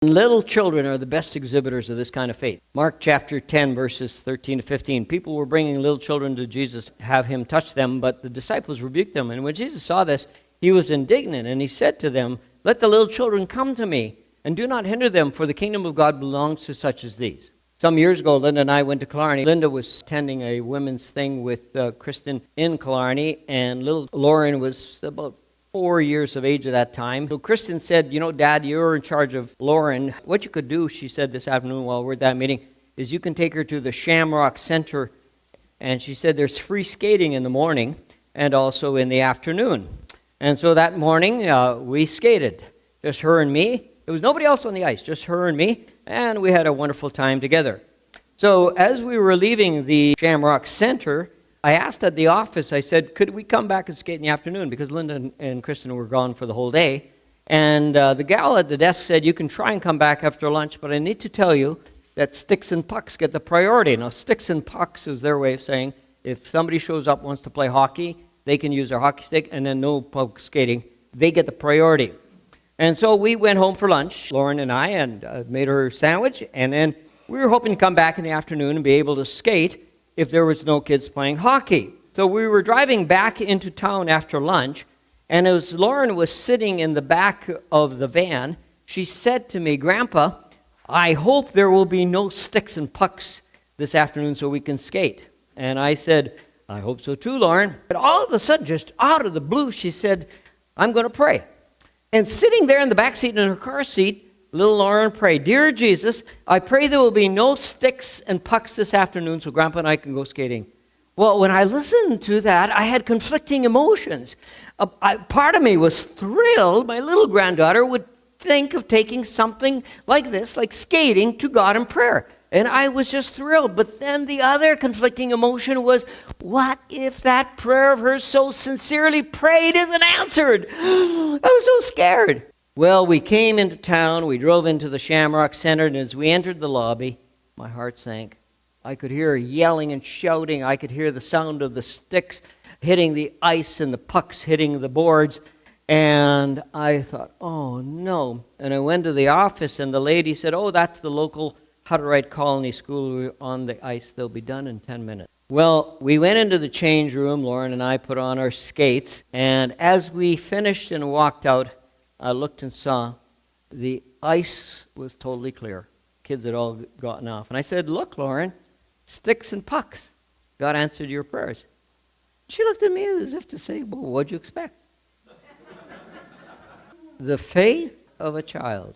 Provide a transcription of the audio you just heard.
Little children are the best exhibitors of this kind of faith. Mark chapter 10, verses 13 to 15. People were bringing little children to Jesus to have him touch them, but the disciples rebuked them. And when Jesus saw this, he was indignant, and he said to them, "Let the little children come to me, and do not hinder them, for the kingdom of God belongs to such as these." Some years ago, Linda and I went to Killarney. Linda was attending a women's thing with Kristen in Killarney, and little Lauren was about 4 years of age at that time. So Kristen said, Dad, you're in charge of Lauren. What you could do, she said this afternoon while we're at that meeting, is you can take her to the Shamrock Center. And she said there's free skating in the morning and also in the afternoon. And so that morning, we skated. Just her and me. There was nobody else on the ice, just her and me. And we had a wonderful time together. So as we were leaving the Shamrock Center, I asked at the office, I said, could we come back and skate in the afternoon? Because Linda and Kristen were gone for the whole day. And the gal at the desk said, you can try and come back after lunch, but I need to tell you that sticks and pucks get the priority. Now, sticks and pucks is their way of saying if somebody shows up, wants to play hockey, they can use their hockey stick, and then no puck skating. They get the priority. And so we went home for lunch, Lauren and I, and made her a sandwich. And then we were hoping to come back in the afternoon and be able to skate if there was no kids playing hockey. So we were driving back into town after lunch, and as Lauren was sitting in the back of the van, she said to me, "Grandpa, I hope there will be no sticks and pucks this afternoon so we can skate." And I said, "I hope so too, Lauren." But all of a sudden, just out of the blue, she said, "I'm going to pray." And sitting there in the back seat in her car seat, little Lauren prayed, "Dear Jesus, I pray there will be no sticks and pucks this afternoon so Grandpa and I can go skating." Well, when I listened to that, I had conflicting emotions. Part of me was thrilled my little granddaughter would think of taking something like this, like skating, to God in prayer. And I was just thrilled. But then the other conflicting emotion was, what if that prayer of hers so sincerely prayed isn't answered? I was so scared. Well, we came into town, we drove into the Shamrock Center, and as we entered the lobby, my heart sank. I could hear yelling and shouting. I could hear the sound of the sticks hitting the ice and the pucks hitting the boards. And I thought, oh no. And I went to the office, and the lady said, "Oh, that's the local Hutterite Colony School on the ice. They'll be done in 10 minutes. Well, we went into the change room. Lauren and I put on our skates. And as we finished and walked out, I looked and saw the ice was totally clear. Kids had all gotten off. And I said, "Look, Lauren, sticks and pucks. God answered your prayers." She looked at me as if to say, "Well, what'd you expect?" The faith of a child.